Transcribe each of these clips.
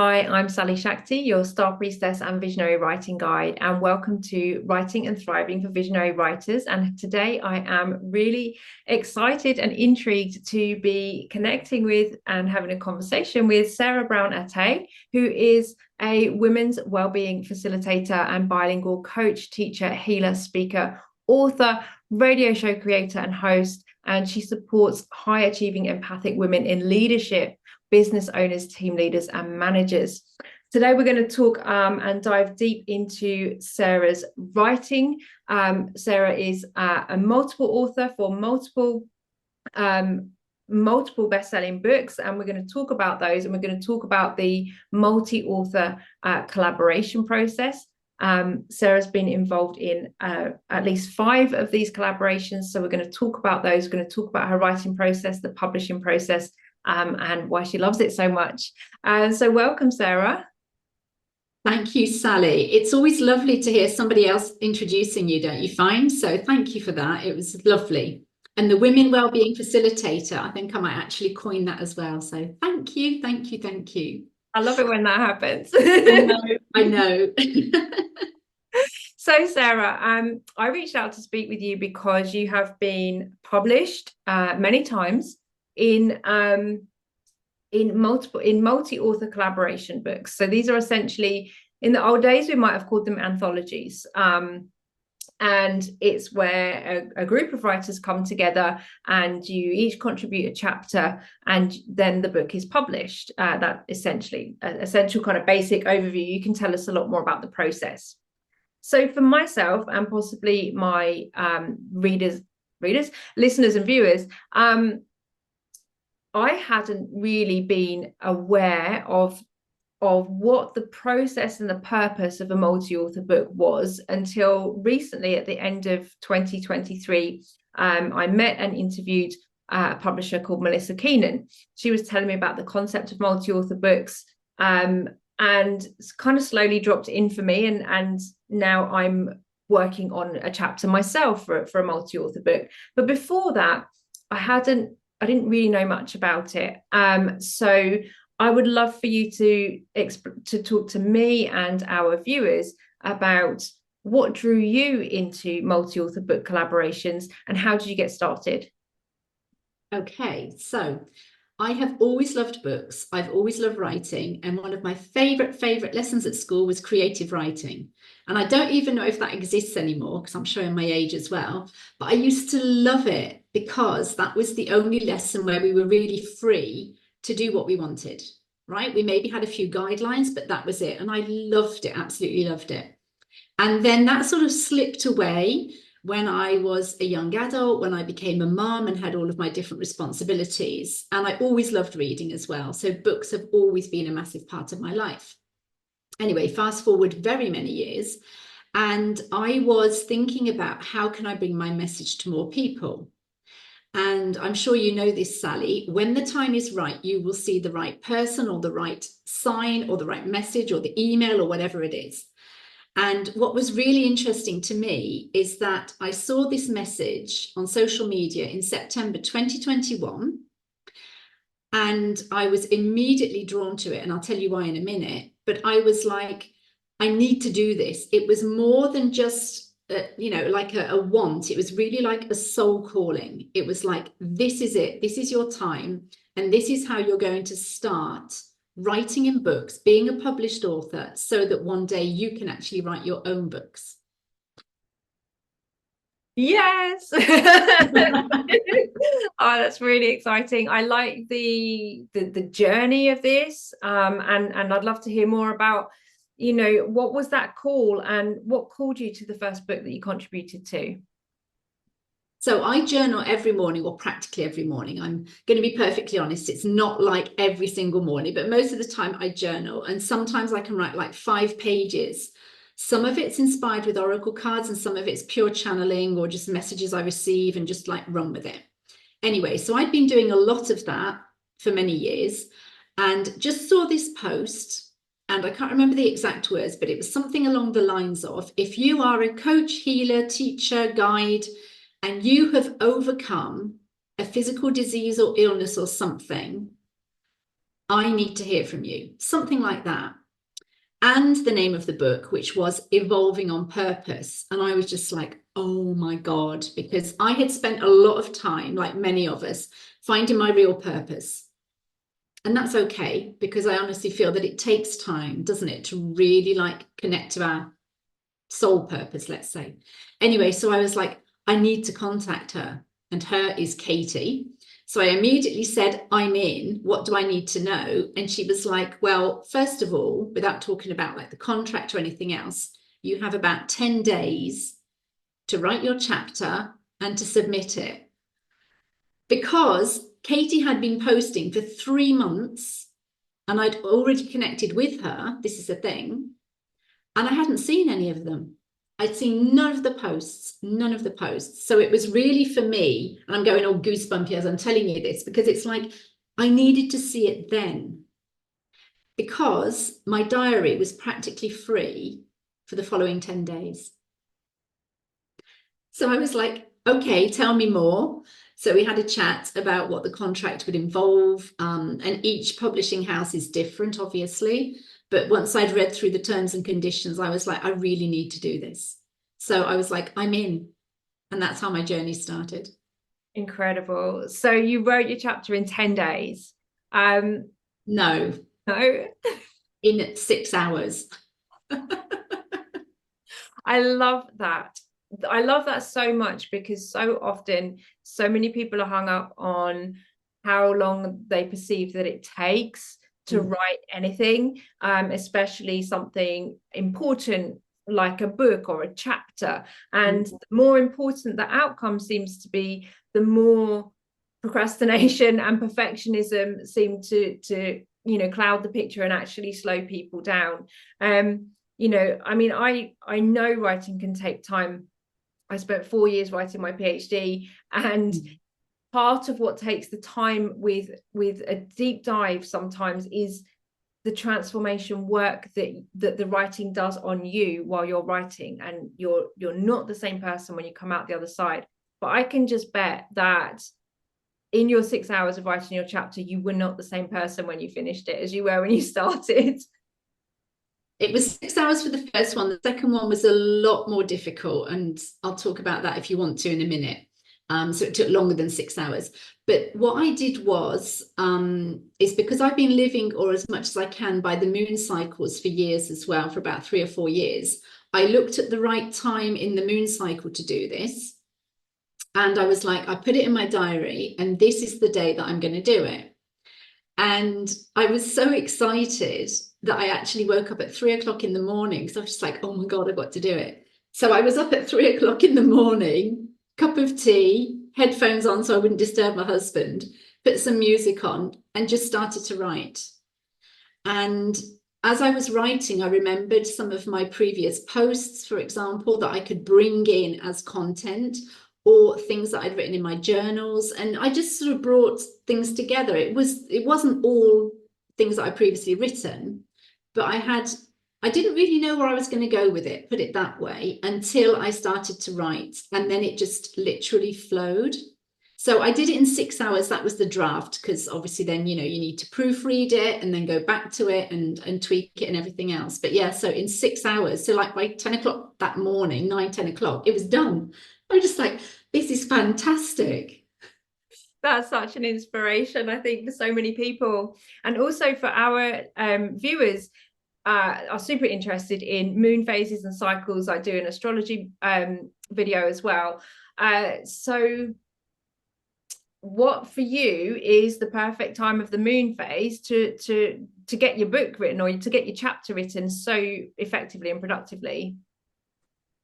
Hi, I'm Sally-Shakti, your Star Priestess and Visionary Writing Guide, and welcome to Writing and Thriving for Visionary Writers. And today I am really excited and intrigued to be connecting with and having a conversation with Sarah Brown Haté, who is a women's wellbeing facilitator and bilingual coach, teacher, healer, speaker, author, radio show creator, and host. And she supports high achieving empathic women in leadership, business owners, team leaders, and managers. Today, we're going to talk and dive deep into Sarah's writing. Sarah is a multiple author for multiple best-selling books, and we're going to talk about those, and we're going to talk about the multi-author collaboration process. Sarah's been involved in at least 5 of these collaborations, so we're going to talk about those. We're going to talk about her writing process, the publishing process, and why she loves it so much. So welcome, Sarah. Thank you, Sally. It's always lovely to hear somebody else introducing you, don't you find? So thank you for that. It was lovely. And the Women Wellbeing Facilitator, I think I might actually coin that as well. So thank you, thank you, thank you. I love it when that happens. I know. So, Sarah, I reached out to speak with you because you have been published many times in multi-author collaboration books. So these are essentially, in the old days, we might have called them anthologies. And it's where a group of writers come together and you each contribute a chapter, and then the book is published. That essentially, essential kind of basic overview. You can tell us a lot more about the process. So for myself and possibly my listeners and viewers, I hadn't really been aware of what the process and the purpose of a multi-author book was until recently, at the end of 2023. I met and interviewed a publisher called Melissa Keenan. She was telling me about the concept of multi-author books, and kind of slowly dropped in for me. And now I'm working on a chapter myself for a multi-author book. But before that, I didn't really know much about it. So I would love for you to talk to me and our viewers about what drew you into multi-author book collaborations and how did you get started? Okay, so I have always loved books. I've always loved writing. And one of my favorite lessons at school was creative writing. And I don't even know if that exists anymore because I'm showing my age as well. But I used to love it because that was the only lesson where we were really free to do what we wanted, right? We maybe had a few guidelines, but that was it. And I loved it, absolutely loved it. And then that sort of slipped away when I was a young adult, when I became a mum and had all of my different responsibilities. And I always loved reading as well. So books have always been a massive part of my life. Anyway, fast forward very many years, and I was thinking about how can I bring my message to more people? And I'm sure you know this, Sally, when the time is right, you will see the right person or the right sign or the right message or the email or whatever it is. And what was really interesting to me is that I saw this message on social media in September 2021, and I was immediately drawn to it. And I'll tell you why in a minute. But I was like, I need to do this. It was more than just, like a want. It was really like a soul calling. It was like, this is it. This is your time. And this is how you're going to start writing in books, being a published author, so that one day you can actually write your own books. Yes. Oh, that's really exciting. I like the journey of this, and I'd love to hear more about, what was that call and what called you to the first book that you contributed to? So I journal every morning, or practically every morning. I'm going to be perfectly honest. It's not like every single morning, but most of the time I journal. And sometimes I can write like 5 pages. Some of it's inspired with oracle cards and some of it's pure channeling or just messages I receive and just like run with it. Anyway, so I'd been doing a lot of that for many years and just saw this post, and I can't remember the exact words, but it was something along the lines of, if you are a coach, healer, teacher, guide, and you have overcome a physical disease or illness or something, I need to hear from you, something like that. And the name of the book, which was Evolving on Purpose. And I was just like, oh my God, because I had spent a lot of time, like many of us, finding my real purpose. And that's okay, because I honestly feel that it takes time, doesn't it, to really like connect to our soul purpose, let's say. Anyway, so I was like, I need to contact her. And her is Katie. So I immediately said, I'm in. What do I need to know? And she was like, well, first of all, without talking about like the contract or anything else, you have about 10 days to write your chapter and to submit it. Because Katie had been posting for 3 months and I'd already connected with her. This is the thing. And I hadn't seen any of them. I'd seen none of the posts, none of the posts. So it was really for me, and I'm going all goosebumpy as I'm telling you this, because it's like I needed to see it then. Because my diary was practically free for the following 10 days. So I was like, okay, tell me more. So we had a chat about what the contract would involve. And each publishing house is different, obviously. But once I'd read through the terms and conditions, I was like, I really need to do this. So I was like, I'm in. And that's how my journey started. Incredible. So you wrote your chapter in 10 days. No, No. in 6 hours. I love that. I love that so much, because so often so many people are hung up on how long they perceive that it takes to write anything, especially something important like a book or a chapter. And the more important the outcome seems to be, the more procrastination and perfectionism seem to cloud the picture and actually slow people down. I mean, I know writing can take time. I spent 4 years writing my PhD, and part of what takes the time with a deep dive sometimes is the transformation work that the writing does on you while you're writing, and you're not the same person when you come out the other side. But I can just bet that in your 6 hours of writing your chapter, you were not the same person when you finished it as you were when you started. It was 6 hours for the first one. The second one was a lot more difficult, and I'll talk about that if you want to in a minute. So it took longer than 6 hours. But what I did was, is because I've been living, or as much as I can, by the moon cycles for years as well, for about 3 or 4 years, I looked at the right time in the moon cycle to do this. And I was like, I put it in my diary, and this is the day that I'm going to do it. And I was so excited that I actually woke up at 3 o'clock in the morning. So I was just like, oh my God, I've got to do it. So I was up at 3 o'clock in the morning, cup of tea, headphones on so I wouldn't disturb my husband, put some music on, and just started to write. And as I was writing, I remembered some of my previous posts, for example, that I could bring in as content, or things that I'd written in my journals. And I just sort of brought things together. It wasn't all things that I previously written, but I didn't really know where I was going to go with it, put it that way, until I started to write. And then it just literally flowed. So I did it in 6 hours. That was the draft, because obviously then, you need to proofread it and then go back to it and tweak it and everything else. But yeah, so in 6 hours, so like by 10 o'clock that morning, 9, 10 o'clock, it was done. I was just like, this is fantastic. That's such an inspiration, I think, for so many people. And also for our viewers, are super interested in moon phases and cycles. I do an astrology video as well. So what for you is the perfect time of the moon phase to get your book written, or to get your chapter written so effectively and productively?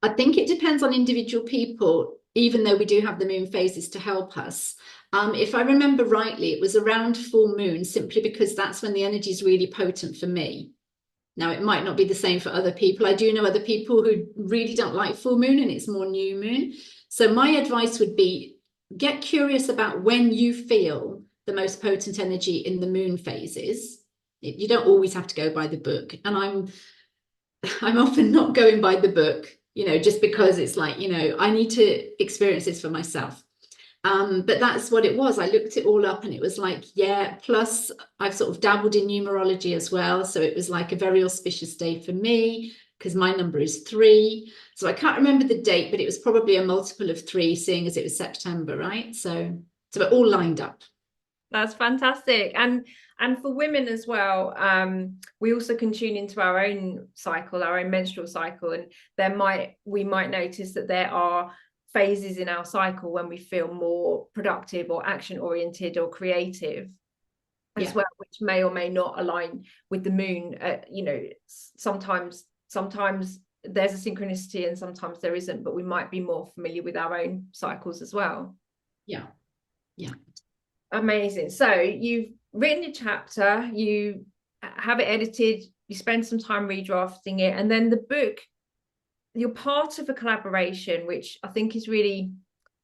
I think it depends on individual people, even though we do have the moon phases to help us. If I remember rightly, it was around full moon, simply because that's when the energy is really potent for me. Now, it might not be the same for other people. I do know other people who really don't like full moon, and it's more new moon. So my advice would be, get curious about when you feel the most potent energy in the moon phases. You don't always have to go by the book. And I'm often not going by the book, just because it's like, I need to experience this for myself. But that's what it was. I looked it all up and it was like, yeah, plus I've sort of dabbled in numerology as well. So it was like a very auspicious day for me because my number is 3. So I can't remember the date, but it was probably a multiple of 3, seeing as it was September, right? So it all lined up. That's fantastic. And for women as well, we also can tune into our own cycle, our own menstrual cycle, and we might notice that there are phases in our cycle when we feel more productive or action oriented or creative as well, which may or may not align with the moon. You know, sometimes there's a synchronicity and sometimes there isn't, but we might be more familiar with our own cycles as well. Yeah. Amazing. So you've written a chapter, you have it edited, you spend some time redrafting it, and then the book, you're part of a collaboration, which I think is really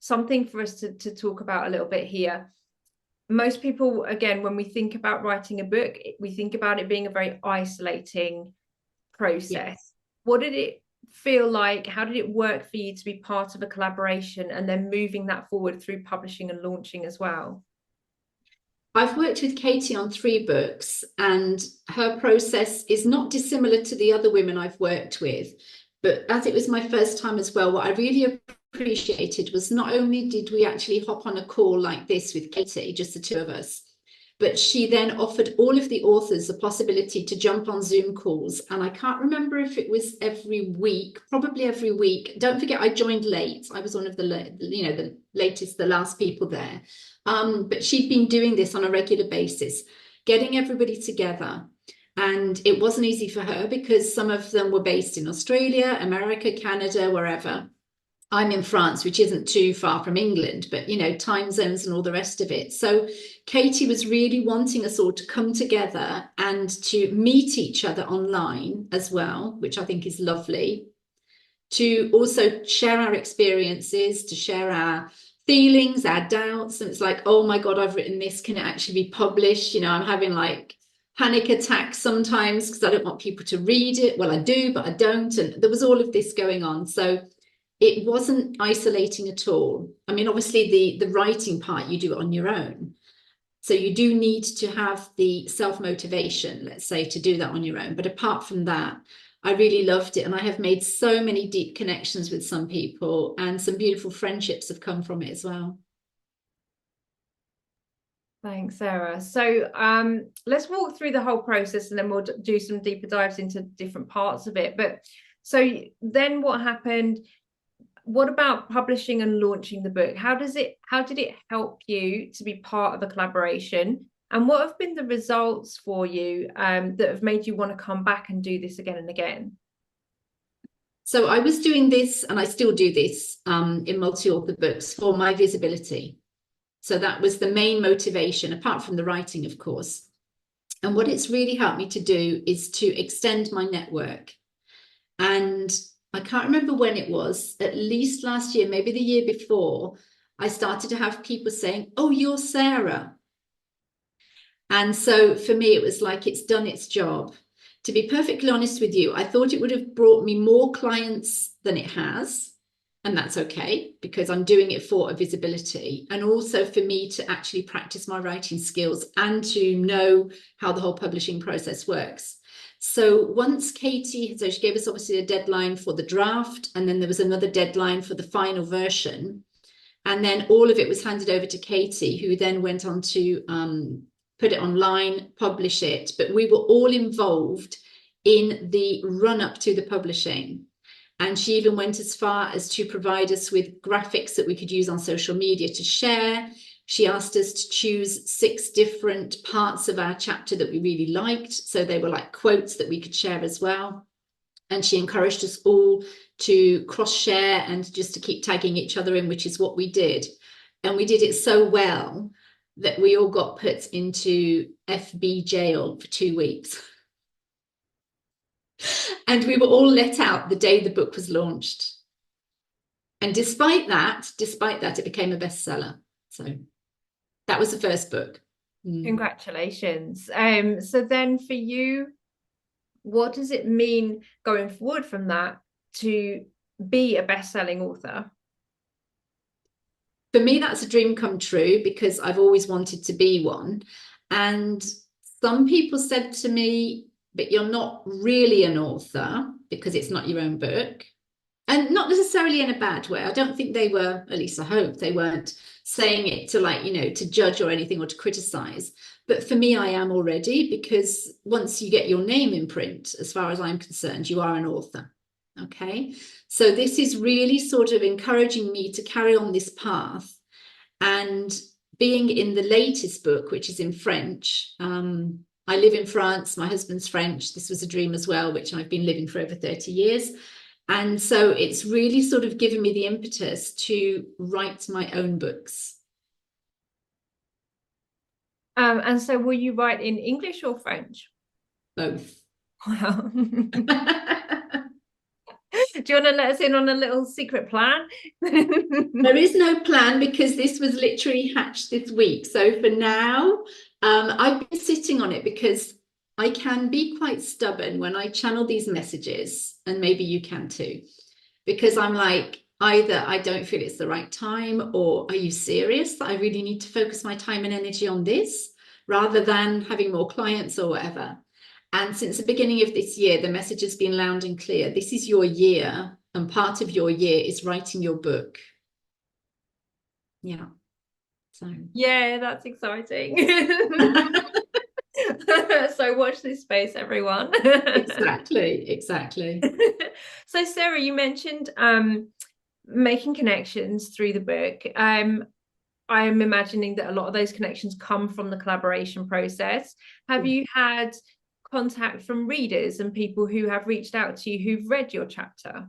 something for us to talk about a little bit here. Most people, again, when we think about writing a book, we think about it being a very isolating process. Yes. What did it feel like? How did it work for you to be part of a collaboration and then moving that forward through publishing and launching as well? I've worked with Katie on 3 books, and her process is not dissimilar to the other women I've worked with. But as it was my first time as well, what I really appreciated was not only did we actually hop on a call like this with Katie, just the 2 of us, but she then offered all of the authors the possibility to jump on Zoom calls. And I can't remember if it was every week, probably every week. Don't forget, I joined late. I was one of the latest, the last people there. But she'd been doing this on a regular basis, getting everybody together. And it wasn't easy for her because some of them were based in Australia, America, Canada, wherever. I'm in France, which isn't too far from England, but, you know, time zones and all the rest of it. So Katie was really wanting us all to come together and to meet each other online as well, which I think is lovely, to also share our experiences, to share our feelings, our doubts. And it's like, oh my God, I've written this. Can it actually be published? You know, I'm having like panic attacks sometimes because I don't want people to read it. Well, I do, but I don't. And there was all of this going on. So it wasn't isolating at all. I mean, obviously the writing part, you do it on your own. So you do need to have the self-motivation, let's say, to do that on your own. But apart from that, I really loved it. And I have made so many deep connections with some people, and some beautiful friendships have come from it as well. Thanks, Sarah. So let's walk through the whole process and then we'll do some deeper dives into different parts of it. But so then what happened? What about publishing and launching the book? How did it help you to be part of a collaboration? And what have been the results for you that have made you want to come back and do this again and again? So I was doing this, and I still do this in multi-author books, for my visibility. So that was the main motivation, apart from the writing, of course. And what it's really helped me to do is to extend my network. And I can't remember when it was, at least last year, maybe the year before, I started to have people saying, oh, you're Sarah. And so for me, it was like, it's done its job. To be perfectly honest with you, I thought it would have brought me more clients than it has. And that's okay, because I'm doing it for a visibility, and also for me to actually practice my writing skills and to know how the whole publishing process works. So once Katie, so she gave us obviously a deadline for the draft, and then there was another deadline for the final version. And then all of it was handed over to Katie, who then went on to put it online, publish it. But we were all involved in the run up to the publishing. And she even went as far as to provide us with graphics that we could use on social media to share. She asked us to choose 6 different parts of our chapter that we really liked. So they were like quotes that we could share as well. And she encouraged us all to cross-share and just to keep tagging each other in, which is what we did. And we did it so well that we all got put into FB jail for 2 weeks. And we were all let out the day the book was launched. And despite that, it became a bestseller. So that was the first book. Congratulations. So then for you, what does it mean going forward from that to be a best-selling author? for me, that's a dream come true because I've always wanted to be one. And some people said to me, but you're not really an author because it's not your own book. And not necessarily in a bad way. I don't think they were, at least I hope they weren't saying it to, like, you know, to judge or anything or to criticize. But for me, I am already, because once you get your name in print, as far as I'm concerned, you are an author. Okay. So this is really sort of encouraging me to carry on this path. And being in the latest book, which is in French, I live in France, my husband's French. This was a dream as well, which I've been living for over 30 years. And so it's really sort of given me the impetus to write my own books. And so will you write in English or French? Both. Wow. Do you want to let us in on a little secret plan? There is no plan because this was literally hatched this week. So for now, I've been sitting on it because I can be quite stubborn when I channel these messages, and maybe you can too, because I'm like, either I don't feel it's the right time, or are you serious that I really need to focus my time and energy on this rather than having more clients or whatever. And since the beginning of this year, the message has been loud and clear. This is your year, and part of your year is writing your book. Yeah. So yeah, that's exciting. So watch this space, everyone. exactly. So Sarah, you mentioned making connections through the book. I'm imagining that a lot of those connections come from the collaboration process. Have you had contact from readers and people who have reached out to you who've read your chapter?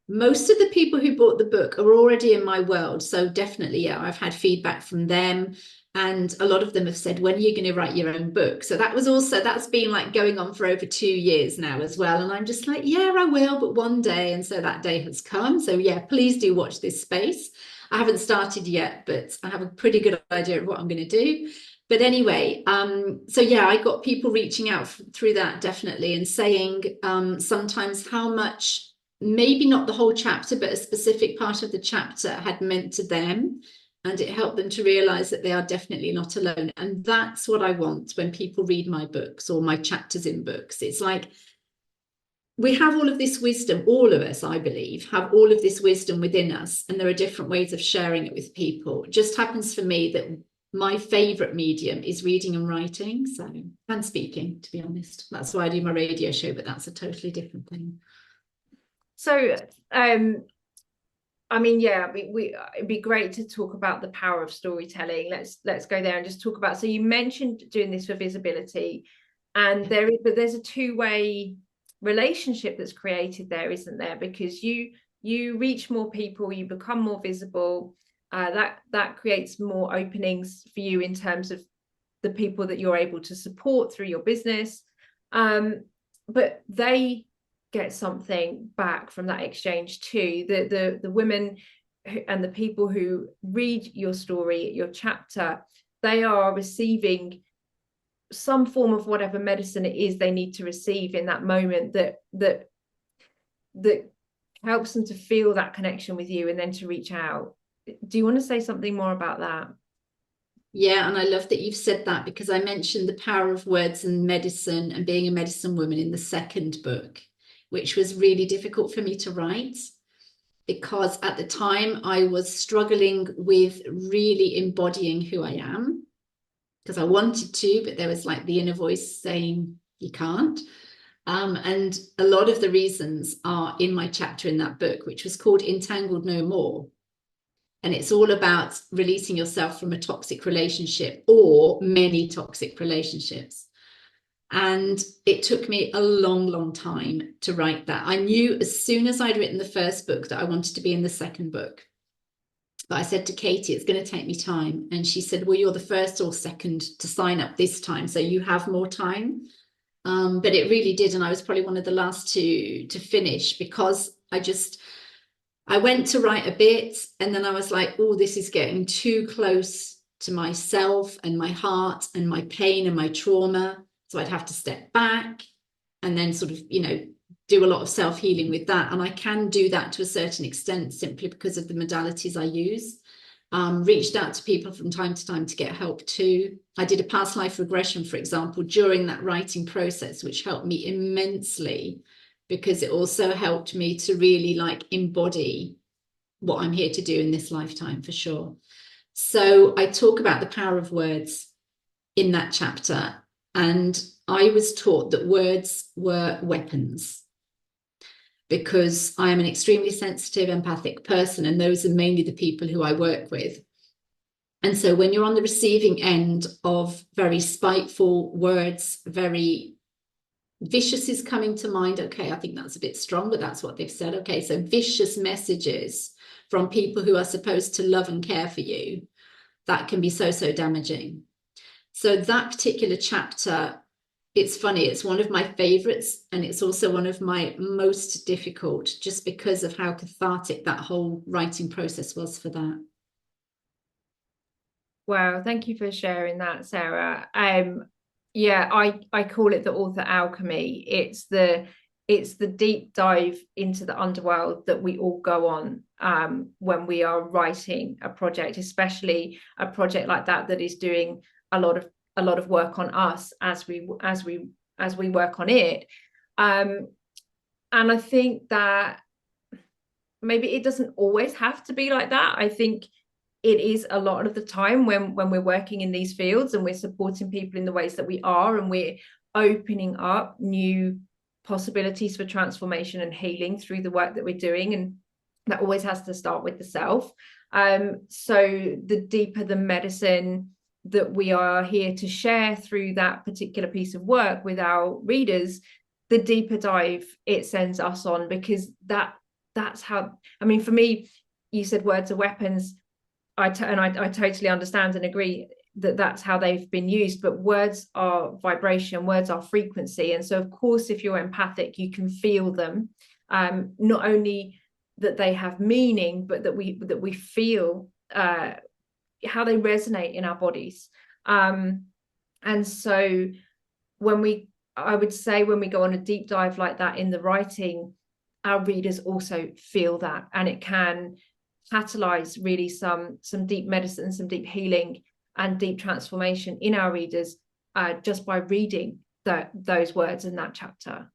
Most of the people who bought the book are already in my world. So definitely, yeah, I've had feedback from them. And a lot of them have said, when are you going to write your own book? So that was also, that's been like going on for over 2 years now as well. And I'm just like, yeah, I will, but one day. And so that day has come. So yeah, please do watch this space. I haven't started yet, but I have a pretty good idea of what I'm going to do. But anyway, so yeah, I got people reaching out through that, definitely, and saying sometimes how much, maybe not the whole chapter, but a specific part of the chapter had meant to them. And it helped them to realize that they are definitely not alone. And that's what I want when people read my books or my chapters in books. It's like, we have all of this wisdom, all of us, I believe, have all of this wisdom within us. And there are different ways of sharing it with people. It just happens for me that my favorite medium is reading and writing, so, and speaking, to be honest. That's why I do my radio show, but that's a totally different thing. So I mean, yeah, it'd be great to talk about the power of storytelling. Let's go there and just talk about. So you mentioned doing this for visibility, and there's a two-way relationship that's created there, isn't there? Because you reach more people, you become more visible. That creates more openings for you in terms of the people that you're able to support through your business. But they get something back from that exchange too. The women and the people who read your story, your chapter, they are receiving some form of whatever medicine it is they need to receive in that moment that helps them to feel that connection with you and then to reach out. Do you want to say something more about that? Yeah, and I love that you've said that, because I mentioned the power of words and medicine and being a medicine woman in the second book, which was really difficult for me to write, because at the time I was struggling with really embodying who I am, because I wanted to, but there was like the inner voice saying you can't. And a lot of the reasons are in my chapter in that book, which was called Entangled No More. And it's all about releasing yourself from a toxic relationship or many toxic relationships. And it took me a long, long time to write that. I knew as soon as I'd written the first book that I wanted to be in the second book. But I said to Katie, it's going to take me time. And she said, well, you're the first or second to sign up this time, so you have more time. But it really did. And I was probably one of the last to finish, because I went to write a bit and then I was like, oh, this is getting too close to myself and my heart and my pain and my trauma. So I'd have to step back and then sort of, do a lot of self-healing with that. And I can do that to a certain extent simply because of the modalities I use. reached out to people from time to time to get help too. I did a past life regression, for example, during that writing process, which helped me immensely, because it also helped me to really like embody what I'm here to do in this lifetime, for sure. So I talk about the power of words in that chapter, and I was taught that words were weapons, because I am an extremely sensitive, empathic person, and those are mainly the people who I work with. And so when you're on the receiving end of very spiteful words, very vicious is coming to mind. Okay, I think that's a bit strong, but that's what they've said. Okay, so vicious messages from people who are supposed to love and care for you, that can be so, so damaging. So that particular chapter, it's funny, it's one of my favorites, and it's also one of my most difficult, just because of how cathartic that whole writing process was for that. Wow, thank you for sharing that, Sarah. Yeah, I call it the author alchemy. It's the deep dive into the underworld that we all go on when we are writing a project, especially a project like that is doing a lot of work on us as we work on it. And I think that maybe it doesn't always have to be like that. I think it is a lot of the time when we're working in these fields and we're supporting people in the ways that we are, and we're opening up new possibilities for transformation and healing through the work that we're doing, and that always has to start with the self. So the deeper the medicine that we are here to share through that particular piece of work with our readers, the deeper dive it sends us on, because that's how, I mean, for me, you said words are weapons. I totally understand and agree that that's how they've been used, but words are vibration, words are frequency. And so of course, if you're empathic, you can feel them, not only that they have meaning, but that we feel how they resonate in our bodies. And so I would say when we go on a deep dive like that in the writing, our readers also feel that, and it can catalyze really some deep medicine, some deep healing and deep transformation in our readers, just by reading those words in that chapter.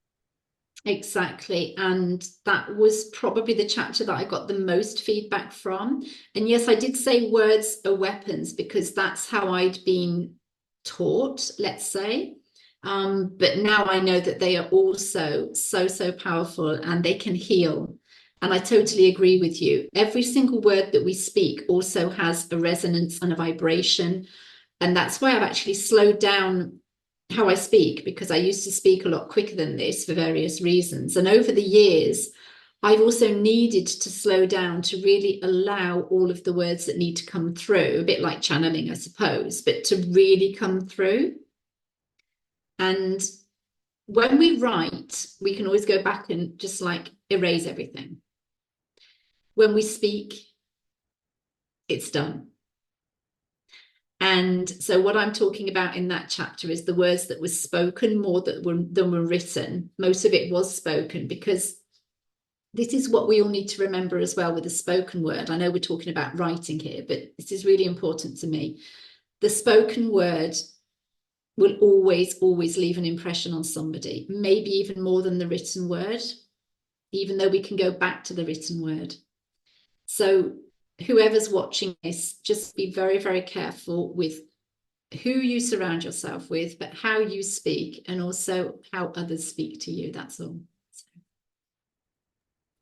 Exactly. And that was probably the chapter that I got the most feedback from. And yes, I did say words are weapons because that's how I'd been taught, let's say. But now I know that they are also so powerful, and they can heal. And I totally agree with you. Every single word that we speak also has a resonance and a vibration. And that's why I've actually slowed down how I speak, because I used to speak a lot quicker than this for various reasons. And over the years, I've also needed to slow down to really allow all of the words that need to come through, a bit like channeling, I suppose, but to really come through. And when we write, we can always go back and just like erase everything. When we speak, it's done. And so what I'm talking about in that chapter is the words that were spoken more than were written. Most of it was spoken, because this is what we all need to remember as well with the spoken word. I know we're talking about writing here, but this is really important to me. The spoken word will always leave an impression on somebody, maybe even more than the written word, even though we can go back to the written word. So whoever's watching this, just be very, very careful with who you surround yourself with, but how you speak, and also how others speak to you. That's all.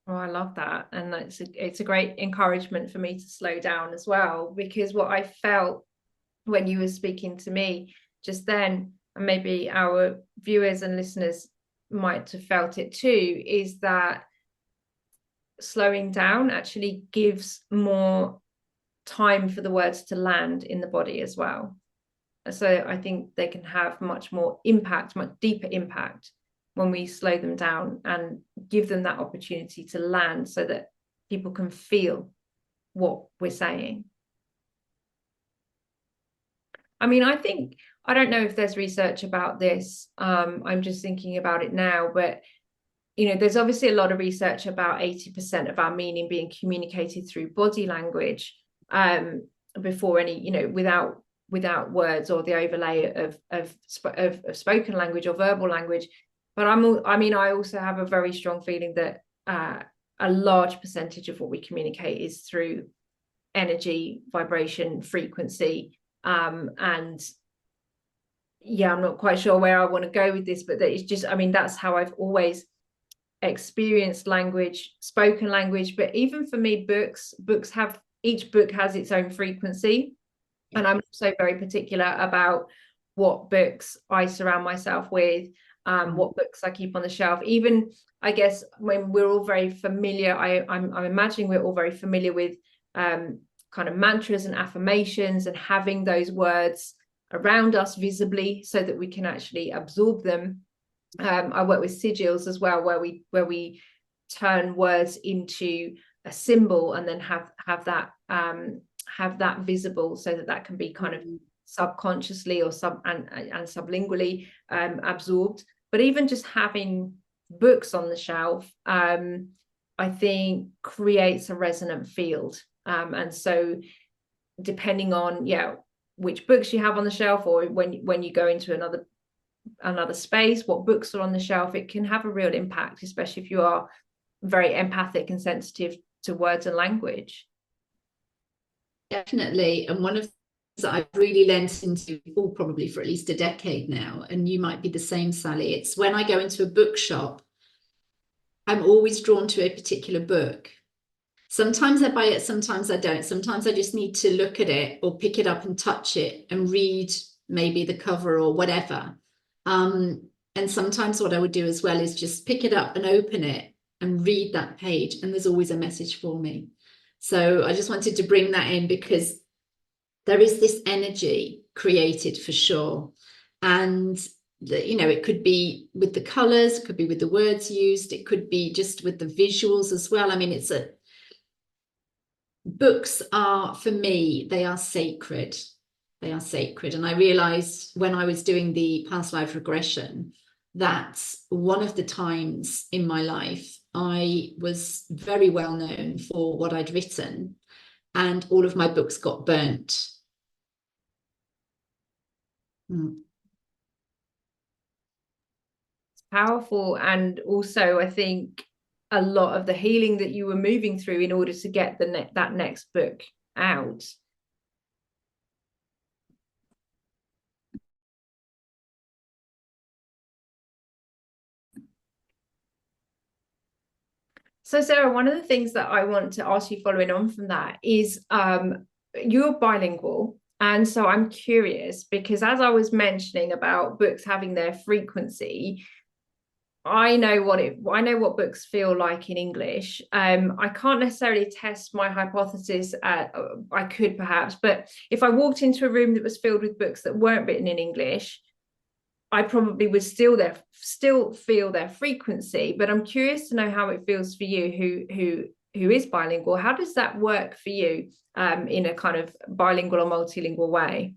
Oh, I love that. And it's a great encouragement for me to slow down as well, because what I felt when you were speaking to me just then, and maybe our viewers and listeners might have felt it too, is that slowing down actually gives more time for the words to land in the body as well. So I think they can have much more impact, much deeper impact, when we slow them down and give them that opportunity to land, so that people can feel what we're saying. I mean, I don't know if there's research about this. I'm just thinking about it now, but there's obviously a lot of research about 80% of our meaning being communicated through body language. before any, you know, without words or the overlay of spoken language or verbal language. But I also have a very strong feeling that a large percentage of what we communicate is through energy, vibration, frequency, and yeah, I'm not quite sure where I want to go with this, but that it's just, I mean, that's how I've always experienced language, spoken language. But even for me, each book has its own frequency. And I'm also very particular about what books I surround myself with, what books I keep on the shelf. Even, I guess, when we're all very familiar, I'm imagining we're all very familiar with kind of mantras and affirmations, and having those words around us visibly so that we can actually absorb them. I work with sigils as well, where we turn words into a symbol and then have that visible, so that can be kind of subconsciously or sublingually absorbed. But even just having books on the shelf, I think creates a resonant field. And so depending on which books you have on the shelf, or when you go into another space, what books are on the shelf, it can have a real impact, especially if you are very empathic and sensitive to words and language. Definitely. And one of the things that I've really lent into, probably for at least a decade now, and you might be the same, Sally, it's when I go into a bookshop, I'm always drawn to a particular book. Sometimes I buy it, sometimes I don't. Sometimes I just need to look at it or pick it up and touch it and read maybe the cover or whatever. And sometimes what I would do as well is just pick it up and open it and read that page, and there's always a message for me. So I just wanted to bring that in, because there is this energy created for sure. And it could be with the colors, it could be with the words used, it could be just with the visuals as well. I mean, books are, for me, they are sacred. They are sacred. And I realized when I was doing the past life regression, that one of the times in my life I was very well known for what I'd written, and all of my books got burnt. It's powerful. And also, I think a lot of the healing that you were moving through in order to get that next book out. So Sarah, one of the things that I want to ask you following on from that is you're bilingual. And so I'm curious, because as I was mentioning about books having their frequency, I know what books feel like in English. I can't necessarily test my hypothesis. I could perhaps, but if I walked into a room that was filled with books that weren't written in English, I probably would still feel their frequency. But I'm curious to know how it feels for you, who is bilingual. How does that work for you in a kind of bilingual or multilingual way?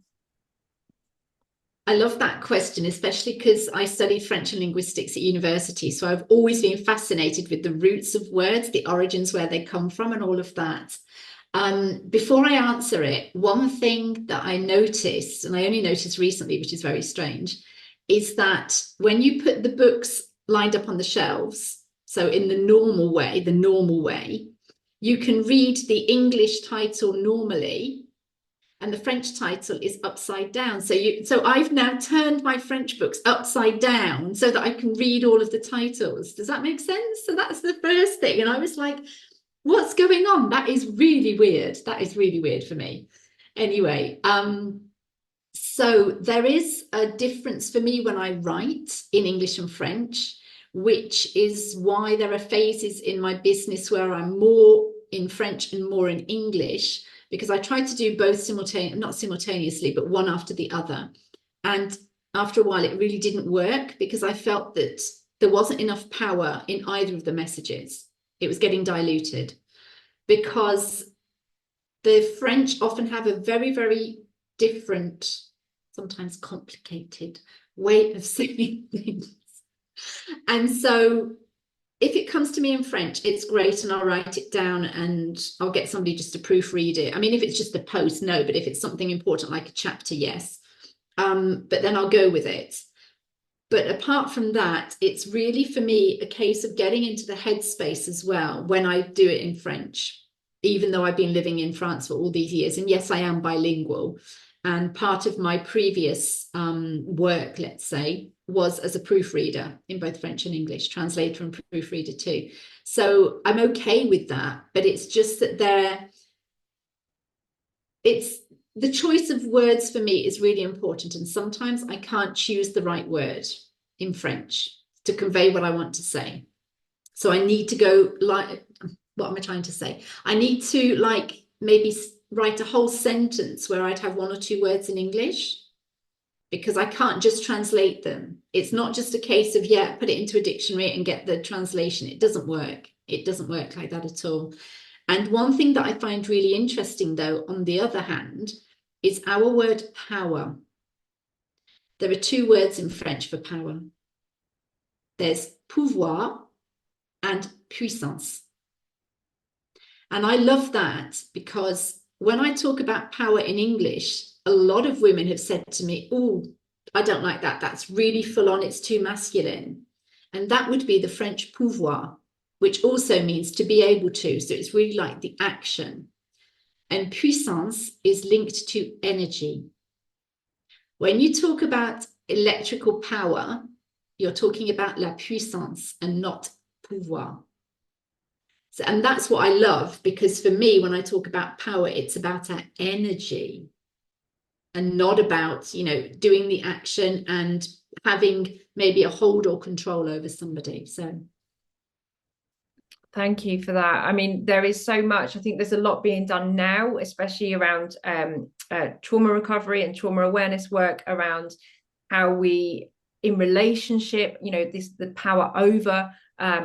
I love that question, especially because I studied French and linguistics at university. So I've always been fascinated with the roots of words, the origins, where they come from, and all of that. Before I answer it, one thing that I noticed, and I only noticed recently, which is very strange, is that when you put the books lined up on the shelves, so in the normal way, you can read the English title normally, and the French title is upside down. So I've now turned my French books upside down so that I can read all of the titles. Does that make sense? So that's the first thing. And I was like, what's going on? That is really weird. That is really weird for me. Anyway, so there is a difference for me when I write in English and French, which is why there are phases in my business where I'm more in French and more in English, because I tried to do both not simultaneously, but one after the other. And after a while, it really didn't work, because I felt that there wasn't enough power in either of the messages. It was getting diluted, because the French often have a very, very different, sometimes complicated way of saying things. And so if it comes to me in French, it's great, and I'll write it down and I'll get somebody just to proofread it. I mean, if it's just a post, no, but if it's something important like a chapter, yes. But then I'll go with it. But apart from that, it's really for me a case of getting into the headspace as well when I do it in French, even though I've been living in France for all these years. And yes, I am bilingual. And part of my previous work, let's say, was as a proofreader in both French and English, translator and proofreader too. So I'm okay with that, but it's just that the choice of words for me is really important. And sometimes I can't choose the right word in French to convey what I want to say. So I need to go like, what am I trying to say? I need to like maybe write a whole sentence where I'd have one or two words in English, because I can't just translate them. It's not just a case of, yeah, put it into a dictionary and get the translation. It doesn't work. It doesn't work like that at all. And one thing that I find really interesting, though, on the other hand, is our word power. There are two words in French for power. There's pouvoir and puissance. And I love that, because when I talk about power in English, a lot of women have said to me, oh, I don't like that. That's really full on. It's too masculine. And that would be the French pouvoir, which also means to be able to. So it's really like the action. And puissance is linked to energy. When you talk about electrical power, you're talking about la puissance and not pouvoir. So, and that's what I love, because for me, when I talk about power, it's about our energy and not about, you know, doing the action and having maybe a hold or control over somebody. So thank you for that. I mean, there is so much. I think there's a lot being done now, especially around trauma recovery and trauma awareness work around how we, in relationship, you know, the power over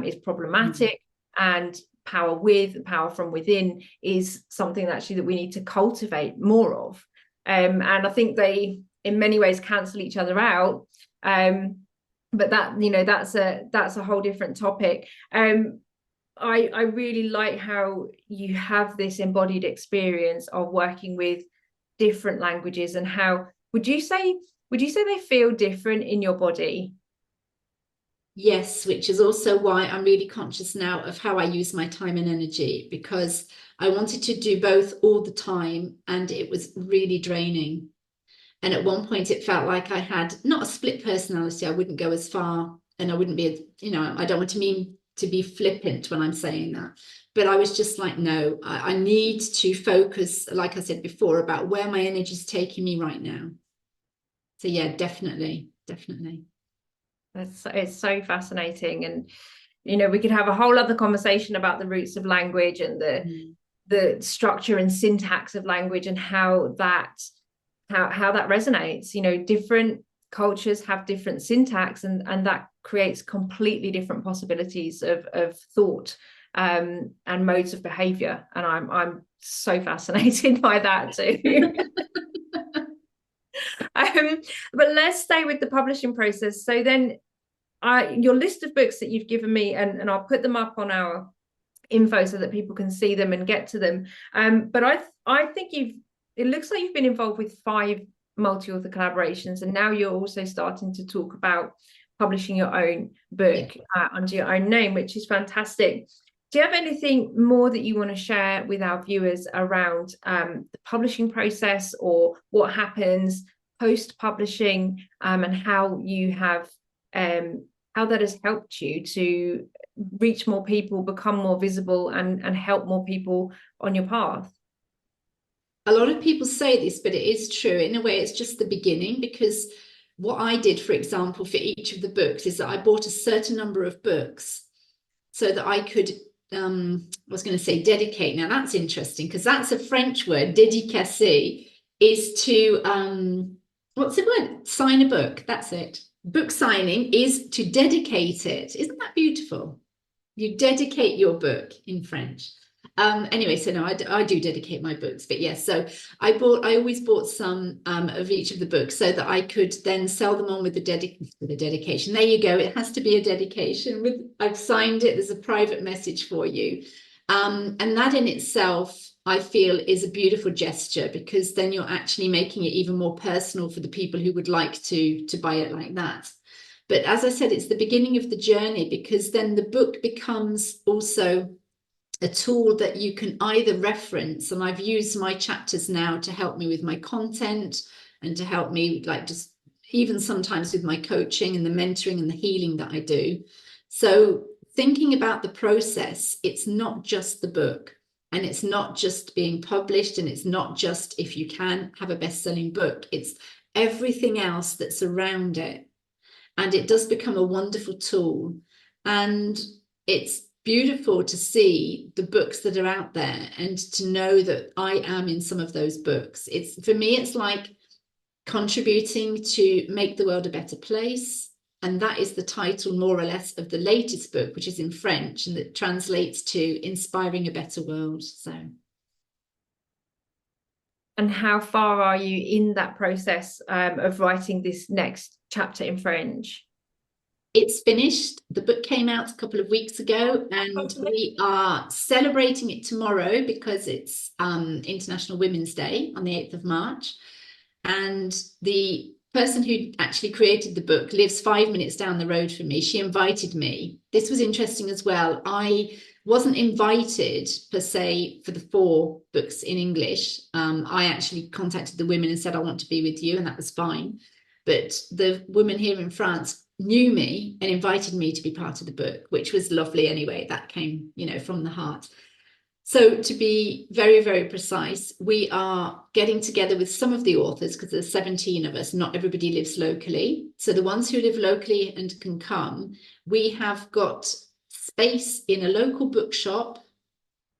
is problematic, and power from within is something actually that we need to cultivate more of. And I think they, in many ways, cancel each other out. But that, you know, that's a whole different topic. I really like how you have this embodied experience of working with different languages, and how would you say they feel different in your body? Yes, which is also why I'm really conscious now of how I use my time and energy, because I wanted to do both all the time and it was really draining. And at one point it felt like I had not a split personality. I wouldn't go as far, and I wouldn't be, you know, I don't want to mean to be flippant when I'm saying that, but I was just like, no, I need to focus, like I said before, about where my energy is taking me right now. So yeah, definitely. It's so fascinating. And you know, we could have a whole other conversation about the roots of language and the structure and syntax of language, and how that resonates. You know, different cultures have different syntax, and that creates completely different possibilities of thought and modes of behavior. And I'm so fascinated by that too. But let's stay with the publishing process. So then your list of books that you've given me, and I'll put them up on our info so that people can see them and get to them. But I think it looks like you've been involved with 5 multi-author collaborations, and now you're also starting to talk about publishing your own book under your own name, which is fantastic. Do you have anything more that you want to share with our viewers around the publishing process, or what happens post-publishing, and how you have how that has helped you to reach more people, become more visible, and help more people on your path? A lot of people say this, but it is true. In a way, it's just the beginning, because what I did, for example, for each of the books is that I bought a certain number of books so that I could, I was going to say dedicate. Now that's interesting, because that's a French word. Dédicacer is to, what's the word? Sign a book. That's it. Book signing is to dedicate it. Isn't that beautiful? You dedicate your book in French. Anyway, so no, I do dedicate my books, but yes, so I always bought some of each of the books so that I could then sell them on with the dedication. There you go. It has to be a dedication with, I've signed it. There's a private message for you. And that in itself, I feel, is a beautiful gesture, because then you're actually making it even more personal for the people who would like to buy it like that. But as I said, it's the beginning of the journey, because then the book becomes also a tool that you can either reference, and I've used my chapters now to help me with my content and to help me, like, just even sometimes with my coaching and the mentoring and the healing that I do. So thinking about the process, it's not just the book, and it's not just being published, and it's not just if you can have a best-selling book, it's everything else that's around it. And it does become a wonderful tool. And it's beautiful to see the books that are out there and to know that I am in some of those books. It's, for me, it's like contributing to make the world a better place. And that is the title, more or less, of the latest book, which is in French, and that translates to Inspiring a Better World. So. And how far are you in that process of writing this next chapter in French? It's finished. The book came out a couple of weeks ago, and we are celebrating it tomorrow because it's International Women's Day on the 8th of March. And the person who actually created the book lives 5 minutes down the road from me. She invited me. This was interesting as well. I wasn't invited per se for the 4 books in English. I actually contacted the women and said, I want to be with you, and that was fine. But the woman here in France knew me and invited me to be part of the book, which was lovely anyway. That came, you know, from the heart. So to be very, very precise, we are getting together with some of the authors, because there's 17 of us. Not everybody lives locally. So the ones who live locally and can come, we have got space in a local bookshop,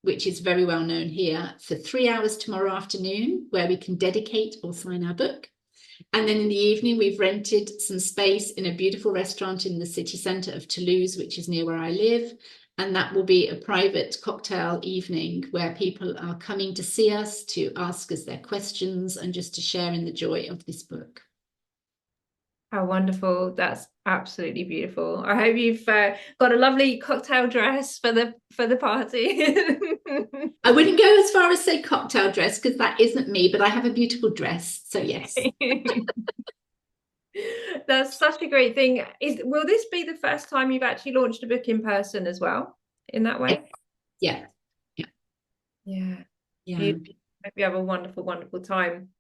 which is very well known here, for 3 hours tomorrow afternoon, where we can dedicate or sign our book. And then in the evening, we've rented some space in a beautiful restaurant in the city centre of Toulouse, which is near where I live. And that will be a private cocktail evening where people are coming to see us, to ask us their questions, and just to share in the joy of this book. How wonderful. That's absolutely beautiful. I hope you've got a lovely cocktail dress for the party. I wouldn't go as far as say cocktail dress, because that isn't me, but I have a beautiful dress. So yes. That's such a great thing. Will this be the first time you've actually launched a book in person as well, in that way? Yeah. Hope you have a wonderful, wonderful time.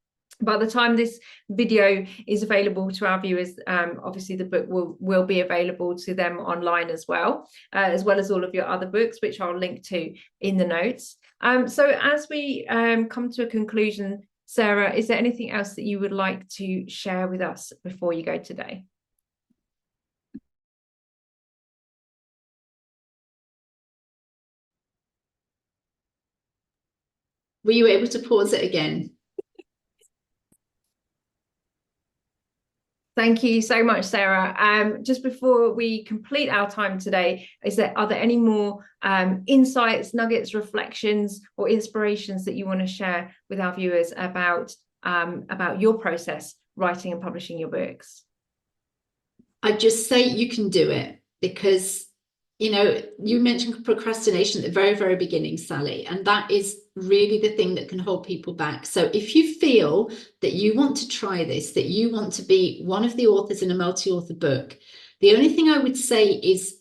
By the time this video is available to our viewers, obviously the book will be available to them online as well as all of your other books, which I'll link to in the notes. So as we come to a conclusion, Sarah, is there anything else that you would like to share with us before you go today? Were you able to pause it again? Thank you so much, Sarah. Just before we complete our time today, are there any more insights, nuggets, reflections, or inspirations that you want to share with our viewers about your process writing and publishing your books? I'd just say you can do it, because, you know, you mentioned procrastination at the very, very beginning, Sally, and that is really the thing that can hold people back. So if you feel that you want to try this, that you want to be one of the authors in a multi-author book, the only thing I would say is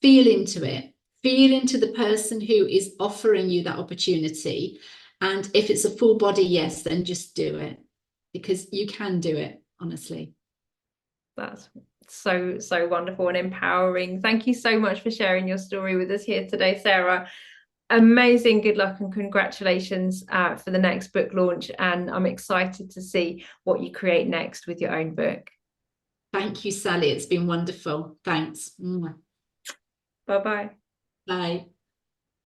feel into it. Feel into the person who is offering you that opportunity. And if it's a full body yes, then just do it, because you can do it, honestly. That's so wonderful and empowering. Thank you so much for sharing your story with us here today, Sarah. Amazing. Good luck and congratulations for the next book launch, and I'm excited to see what you create next with your own book. Thank you, Sally. It's been wonderful. Thanks. Bye-bye. Bye.